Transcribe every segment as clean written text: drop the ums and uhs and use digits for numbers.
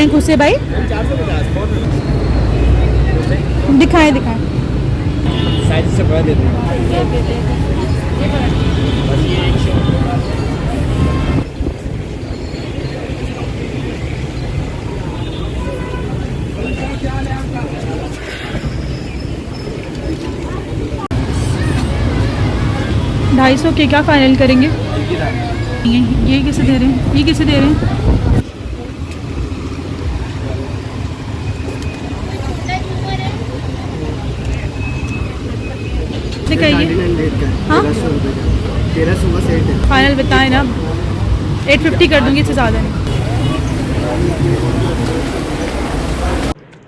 हैं खुद से भाई? दिखाएं दिखाएं। साइज से बड़ा देते हैं। 250 के क्या फाइनल करेंगे? ये किसे दे रहे हैं? ये किसे दे रहे हैं? दिखाइए। हाँ 1300 का सेट है। फाइनल बताएं ना। 850 कर दूंगी, इससे ज़्यादा नहीं।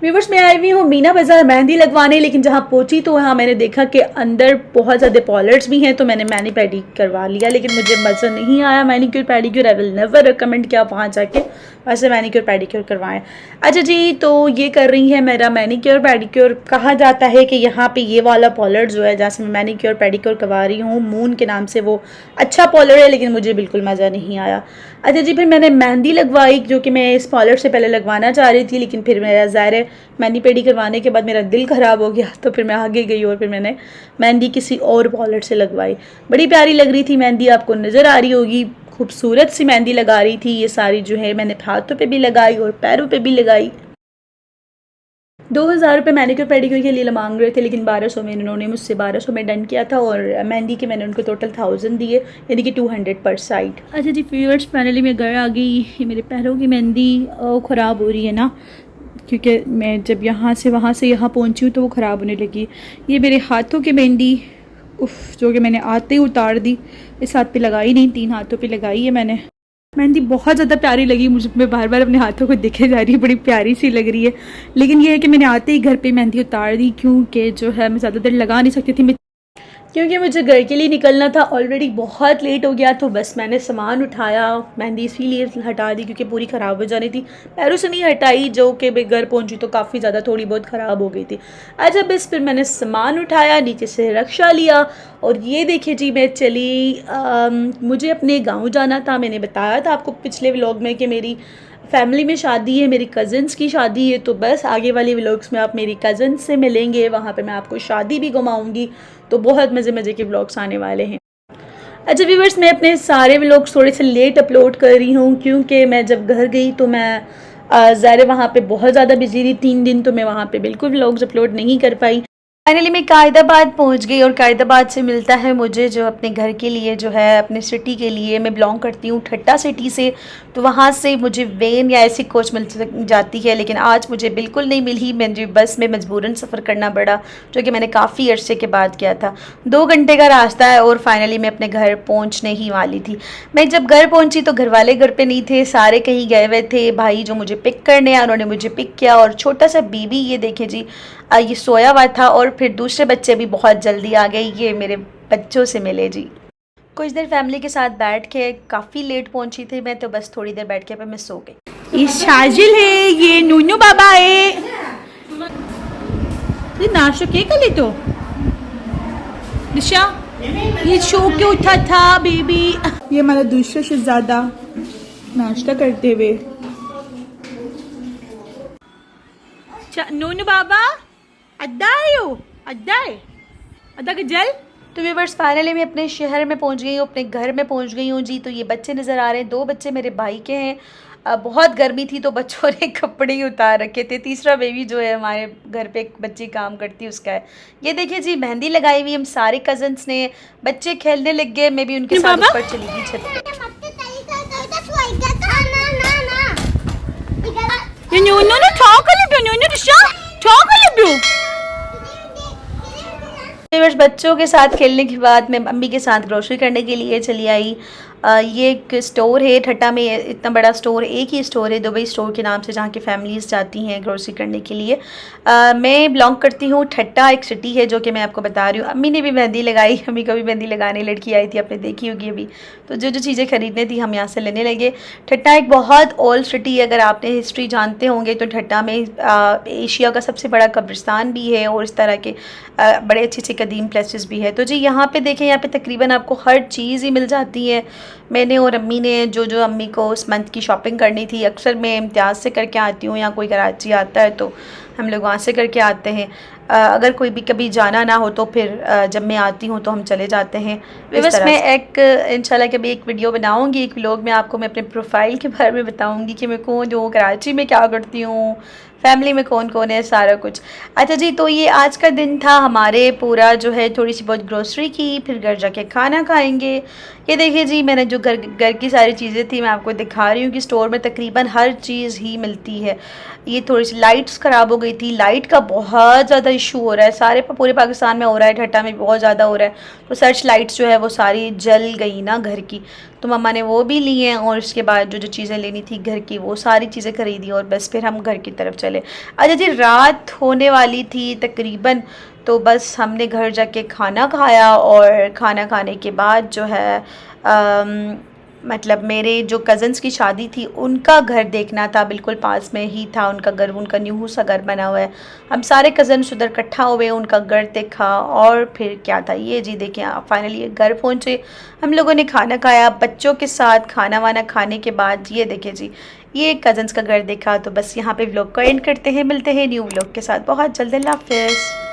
व्यूवर्स, मैं आई हुई हूँ मीना बाज़ार मेहंदी लगवाने, लेकिन जहाँ पहुँची तो वहाँ मैंने देखा कि अंदर बहुत ज़्यादा पॉलर्स भी हैं, तो मैंने मैनी पैडी करवा लिया, लेकिन मुझे मज़ा नहीं आया manicure pedicure. I will never recommend कि आप वहाँ जाके वैसे मैनीक्योर पैडीक्योर करवाएं। अच्छा जी, तो ये कर रही है मेरा मैनीक्योर पैडीक्योर। कहा जाता है कि यहाँ पे ये वाला पॉलर जो है जहाँ से मैं मैनीक्योर पैडीक्योर करवा रही हूँ, मून के नाम से, वो अच्छा पॉलर है, लेकिन मुझे बिल्कुल मज़ा नहीं आया। अच्छा जी, फिर मैंने मेहंदी लगवाई, जो कि मैं इस पॉलर से पहले लगवाना चाह रही थी, लेकिन फिर मेरा ज़ाहिर है मैनी पेडी करवाने के बाद मेरा दिल ख़राब हो गया, तो फिर मैं आगे गई और फिर मैंने मेहंदी किसी और पॉलर से लगवाई। बड़ी प्यारी लग रही थी मेहंदी, आपको नज़र आ रही होगी, खूबसूरत सी मेहंदी लगा रही थी। ये सारी जो है मैंने हाथों पे भी लगाई और पैरों पे भी लगाई। 2000 रुपये मैनीक्योर पेडिक्योर के लिए मांग रहे थे, लेकिन 1200 में इन्होंने मुझसे 1200 में डन किया था, और मेहंदी के मैंने उनको टोटल 1000 दिए, यानी कि 200 पर साइड। अच्छा जी व्यूअर्स, फाइनली मैं घर आ गई। ये मेरे पैरों की मेहंदी ख़राब हो रही है ना, क्योंकि मैं जब यहाँ से वहाँ से यहाँ पहुँची हूँ तो वो ख़राब होने लगी। ये मेरे हाथों की मेहंदी, उफ, जो कि मैंने आते ही उतार दी, इस हाथ पे लगाई नहीं, 3 हाथों पे लगाई है मैंने। मेहंदी बहुत ज़्यादा प्यारी लगी मुझे, मैं बार बार अपने हाथों को दिखे जा रही है, बड़ी प्यारी सी लग रही है, लेकिन ये है कि मैंने आते ही घर पे मेहंदी उतार दी, क्योंकि जो है मैं ज़्यादा देर लगा नहीं सकती थी, क्योंकि मुझे घर के लिए निकलना था। ऑलरेडी बहुत लेट हो गया, तो बस मैंने सामान उठाया, मेहंदी इसीलिए हटा दी क्योंकि पूरी ख़राब हो जानी थी। पैरों से नहीं हटाई, जो कि मैं घर पहुंची तो काफ़ी ज़्यादा थोड़ी बहुत ख़राब हो गई थी। अच्छा बस फिर मैंने सामान उठाया, नीचे से रक्शा लिया, और ये देखिए जी मैं चली। मुझे अपने गाँव जाना था। मैंने बताया था आपको पिछले व्लॉग में कि मेरी फैमिली में शादी है, मेरी कज़न्स की शादी है, तो बस आगे वाले व्लॉग्स में आप मेरी कज़न्स से मिलेंगे, वहाँ पे मैं आपको शादी भी घुमाऊँगी, तो बहुत मज़े मज़े के व्लॉग्स आने वाले हैं। अच्छा व्यूअर्स, मैं अपने सारे व्लॉग्स थोड़े से लेट अपलोड कर रही हूँ, क्योंकि मैं जब घर गई तो मैं ज़ाहिर वहाँ पे बहुत ज़्यादा बिजी रही, 3 दिन तो मैं वहाँ पे बिल्कुल व्लॉग्स अपलोड नहीं कर पाई। फाइनली मैं कायदाबाद पहुंच गई, और कायदाबाद से मिलता है मुझे जो अपने घर के लिए, जो है अपने सिटी के लिए, मैं बिलोंग करती हूँ ठट्टा सिटी से, तो वहाँ से मुझे वेन या ऐसी कोच मिल जाती है, लेकिन आज मुझे बिल्कुल नहीं मिली। मुझे बस में मजबूरन सफ़र करना पड़ा, जो कि मैंने काफ़ी अरसे के बाद किया था। 2 घंटे का रास्ता है, और फाइनली मैं अपने घर पहुँचने ही वाली थी। मैं जब घर पहुँची तो घर वाले घर पर नहीं थे, सारे कहीं गए हुए थे। भाई जो मुझे पिक करने आए उन्होंने मुझे पिक किया, और छोटा सा बेबी ये देखे जी, ये सोया हुआ था, और फिर दूसरे बच्चे भी बहुत जल्दी आ गए, ये मेरे बच्चों से मिले जी। कुछ देर फैमिली के साथ बैठ के, काफ़ी लेट पहुंची थी मैं, तो बस थोड़ी देर बैठ के फिर मैं सो गई। ये शाजिल है, ये नूनू बाबा है। ये नाश्ता क्या कर ले तो दिशा, ये सो के उठा था बेबी। ये हमारा दूसरा शहजादा नाश्ता करते हुए। नूनू बाबा अद्दा के जल। तो व्यूअर्स, फाइनली मैं अपने शहर में पहुंच गई हूँ, अपने घर में पहुंच गई हूँ जी। तो ये बच्चे नज़र आ रहे हैं, 2 बच्चे मेरे भाई के हैं। बहुत गर्मी थी तो बच्चों ने कपड़े ही उतार रखे थे। तीसरा बेबी जो है हमारे घर पे एक बच्ची काम करती है उसका है। ये देखिए जी, मेहंदी लगाई हुई हम सारे कजन्स ने, बच्चे खेलने लग गए, मैं भी उनके साथ ऊपर चली गई छत पे। बच्चों के साथ खेलने के बाद मैं मम्मी के साथ ग्रोसरी करने के लिए चली आई। ये एक स्टोर है ठट्टा में, इतना बड़ा स्टोर, एक ही स्टोर है दुबई स्टोर के नाम से, जहाँ की फैमिलीज़ जाती हैं ग्रोसरी करने के लिए। मैं बिलोंग करती हूँ ठट्टा, एक सिटी है जो कि मैं आपको बता रही हूँ। अम्मी ने भी मेहंदी लगाई, अम्मी को भी मेहंदी लगाने लड़की आई थी, आपने देखी होगी अभी। तो जो जो चीज़ें खरीदनी थी हम यहाँ से लेने लगे। ठट्टा एक बहुत ओल्ड सिटी है, अगर आपने हिस्ट्री जानते होंगे तो ठट्टा में एशिया का सबसे बड़ा कब्रिस्तान भी है, और इस तरह के बड़े अच्छे अच्छे कदीम प्लेसेस भी है। तो जी यहाँ पे देखें, यहाँ पे तकरीबन आपको हर चीज़ ही मिल जाती है। मैंने और अम्मी ने जो अम्मी को उस मंथ की शॉपिंग करनी थी, अक्सर मैं इम्तियाज़ से करके आती हूँ या कोई कराची आता है तो हम लोग वहाँ से करके आते हैं। अगर कोई भी कभी जाना ना हो तो फिर जब मैं आती हूँ तो हम चले जाते हैं। बस मैं एक इंशाल्लाह कभी एक वीडियो बनाऊँगी, एक व्लॉग में आपको मैं अपने प्रोफाइल के बारे में बताऊँगी कि मैं कौन हूँ, कराची में क्या करती हूँ, फैमिली में कौन कौन है, सारा कुछ। अच्छा जी, तो ये आज का दिन था हमारे पूरा जो है, थोड़ी सी बहुत ग्रोसरी की, फिर घर जाके खाना खाएंगे। ये देखिए जी, मैंने जो घर की सारी चीज़ें थी मैं आपको दिखा रही हूँ कि स्टोर में तकरीबन हर चीज़ ही मिलती है। ये थोड़ी सी लाइट्स ख़राब हो गई थी, लाइट का बहुत ज़्यादा इशू हो रहा है, सारे पूरे पाकिस्तान में हो रहा है, ठट्टा में बहुत ज़्यादा हो रहा है। तो सर्च लाइट्स जो है वो सारी जल गई ना घर की, तो मम्मा ने वो भी ली हैं और उसके बाद जो चीज़ें लेनी थी घर की वो सारी चीज़ें ख़रीदी और बस फिर हम घर की तरफ चले। अच्छा जी, रात होने वाली थी तकरीबन, तो बस हमने घर जाके खाना खाया और खाना खाने के बाद जो है मतलब मेरे जो कज़न्स की शादी थी उनका घर देखना था, बिल्कुल पास में ही था उनका घर, उनका न्यू सा घर बना हुआ है। हम सारे कज़न्स उधर इकट्ठा हुए, उनका घर देखा और फिर क्या था ये जी देखें, फाइनली घर पहुँचे, हम लोगों ने खाना खाया बच्चों के साथ। खाना वाना खाने के बाद ये देखें जी, ये कज़न्स का घर देखा। तो बस यहाँ पे व्लॉग को एंड करते हैं, मिलते हैं न्यू व्लॉग के साथ बहुत जल्द। अल्लाह हाफ़िज़।